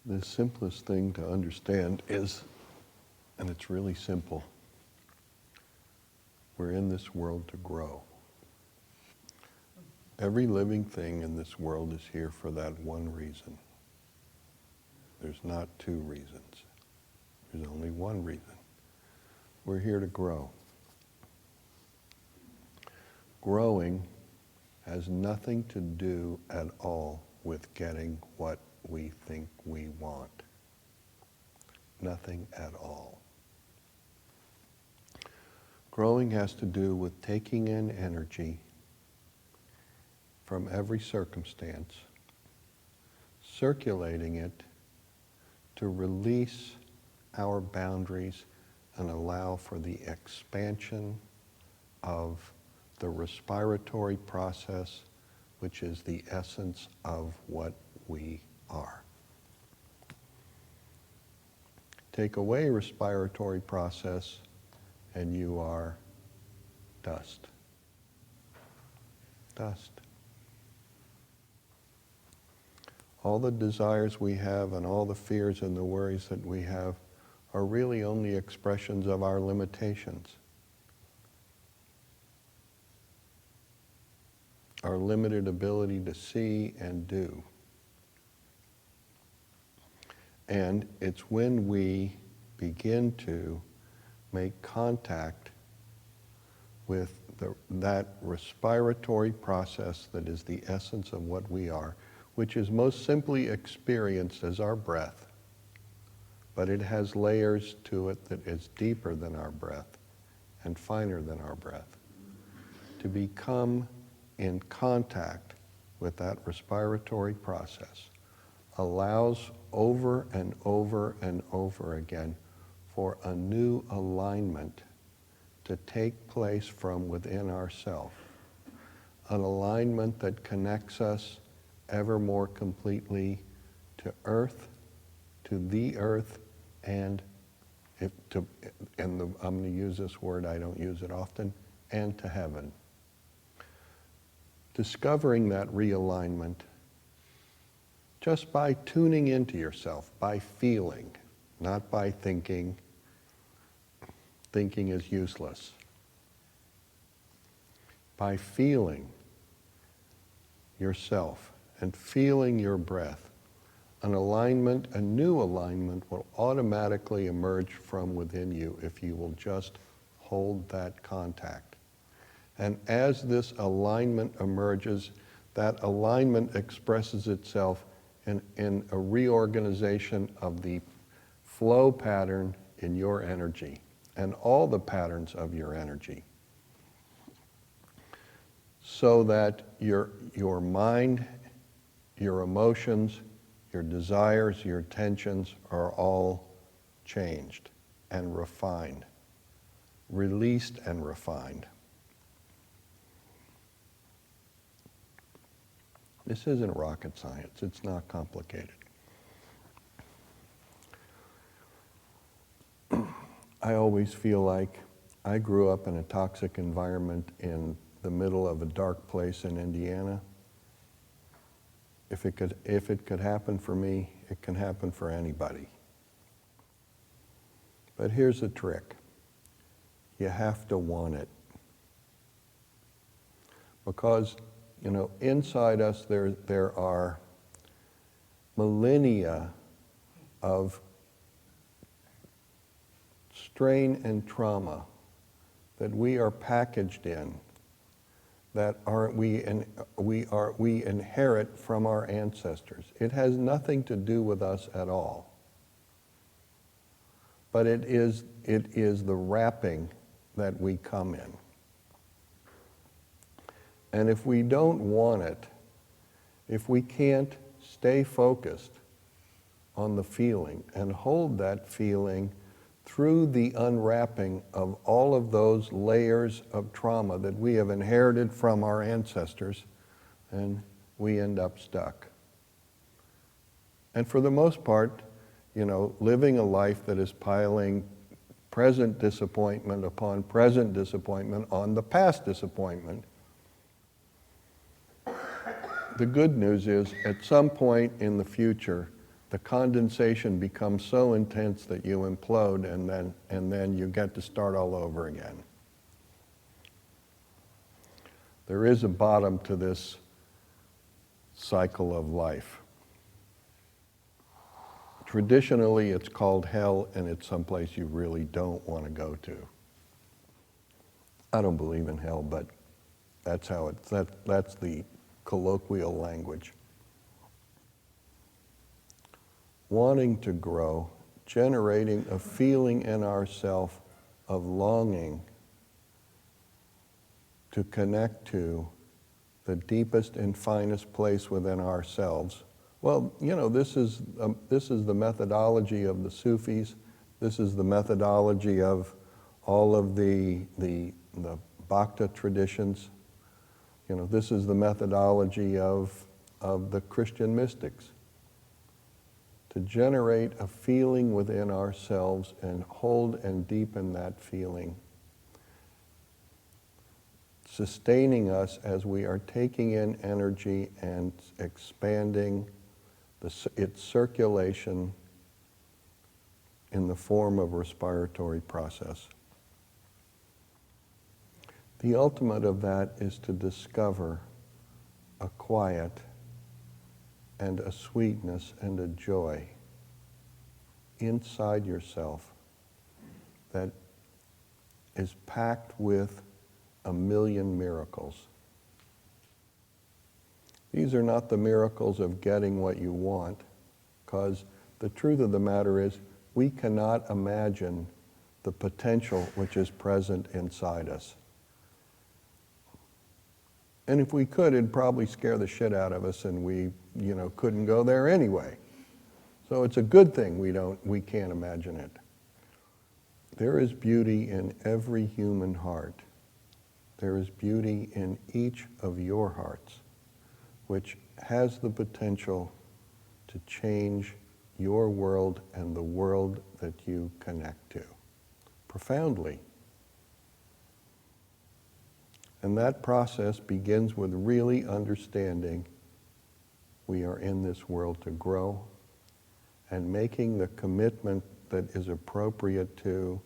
The simplest thing to understand is, and it's really simple, we're in this world to grow. Every living thing in this world is here for that one reason. There's not two reasons. There's only one reason. We're here to grow. Growing has nothing to do at all with getting what we think we want. Nothing at all. Growing has to do with taking in energy from every circumstance, circulating it to release our boundaries and allow for the expansion of the respiratory process, which is the essence of what we are. Take away respiratory process and you are dust. Dust. All the desires we have and all the fears and the worries that we have are really only expressions of our limitations. Our limited ability to see and do. And it's when we begin to make contact with that respiratory process that is the essence of what we are, which is most simply experienced as our breath, but it has layers to it that is deeper than our breath and finer than our breath. To become in contact with that respiratory process allows over and over and over again for a new alignment to take place from within ourselves. An alignment that connects us ever more completely to earth, to the earth, and I'm going to use this word, I don't use it often, and to heaven. Discovering that realignment just by tuning into yourself, by feeling, not by thinking. Thinking is useless. By feeling yourself and feeling your breath, an alignment, a new alignment will automatically emerge from within you if you will just hold that contact. And as this alignment emerges, that alignment expresses itself in a reorganization of the flow pattern in your energy and all the patterns of your energy, so that your mind, your emotions, your desires, your tensions are all changed and refined, released and refined. This isn't rocket science. It's not complicated. I always feel like I grew up in a toxic environment in the middle of a dark place in Indiana. If it could happen for me, it can happen for anybody. But here's the trick. You have to want it. Because, inside us there are millennia of strain and trauma that we are packaged in, that we inherit from our ancestors. It has nothing to do with us at all. But it is the wrapping that we come in. And if we don't want it, if we can't stay focused on the feeling and hold that feeling through the unwrapping of all of those layers of trauma that we have inherited from our ancestors, then we end up stuck. And for the most part, living a life that is piling present disappointment upon present disappointment on the past disappointment. The good news is, at some point in the future, the condensation becomes so intense that you implode, and then you get to start all over again. There is a bottom to this cycle of life. Traditionally, it's called hell, and it's someplace you really don't want to go to. I don't believe in hell, but that's how that's the colloquial language. Wanting to grow, generating a feeling in ourself of longing to connect to the deepest and finest place within ourselves. Well, this is the methodology of the Sufis. This is the methodology of all of the Bhakta traditions. This is the methodology of the Christian mystics. To generate a feeling within ourselves and hold and deepen that feeling, sustaining us as we are taking in energy and expanding its circulation in the form of respiratory process. The ultimate of that is to discover a quiet and a sweetness and a joy inside yourself that is packed with a million miracles. These are not the miracles of getting what you want, because the truth of the matter is we cannot imagine the potential which is present inside us. And if we could, it'd probably scare the shit out of us, and we, couldn't go there anyway. So it's a good thing we can't imagine it. There is beauty in every human heart. There is beauty in each of your hearts, which has the potential to change your world and the world that you connect to profoundly. And that process begins with really understanding we are in this world to grow and making the commitment that is appropriate to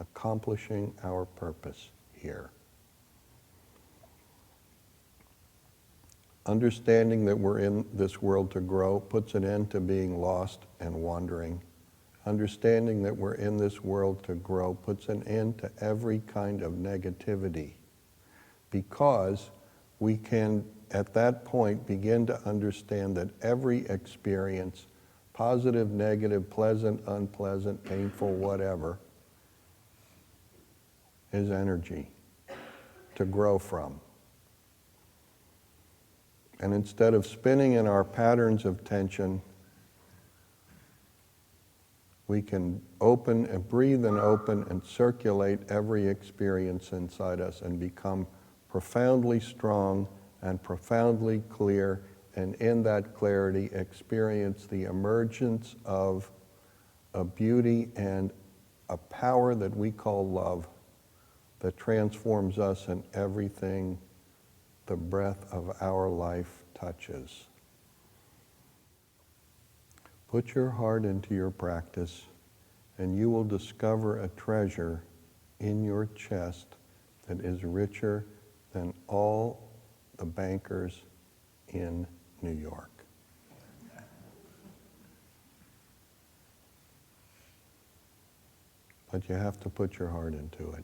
accomplishing our purpose here. Understanding that we're in this world to grow puts an end to being lost and wandering. Understanding that we're in this world to grow puts an end to every kind of negativity, because we can, at that point, begin to understand that every experience, positive, negative, pleasant, unpleasant, painful, whatever, is energy to grow from. And instead of spinning in our patterns of tension, we can open and breathe and open and circulate every experience inside us and become profoundly strong and profoundly clear, and in that clarity experience the emergence of a beauty and a power that we call love that transforms us and everything the breath of our life touches. Put your heart into your practice, and you will discover a treasure in your chest that is richer than all the bankers in New York. But you have to put your heart into it.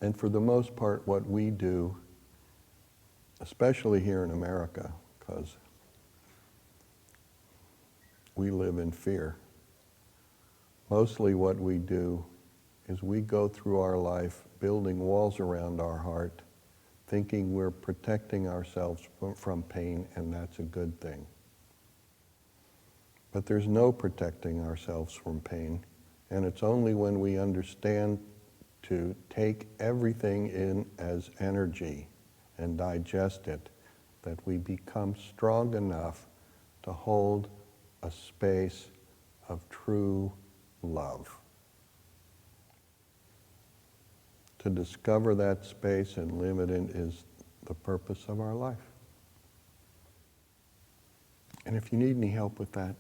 And for the most part, what we do, especially here in America, because we live in fear, mostly what we do is we go through our life building walls around our heart, thinking we're protecting ourselves from pain, and that's a good thing. But there's no protecting ourselves from pain, and it's only when we understand to take everything in as energy and digest it that we become strong enough to hold a space of true love. To discover that space and live it in is the purpose of our life. And if you need any help with that,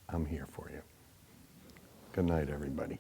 I'm here for you. Good night, everybody.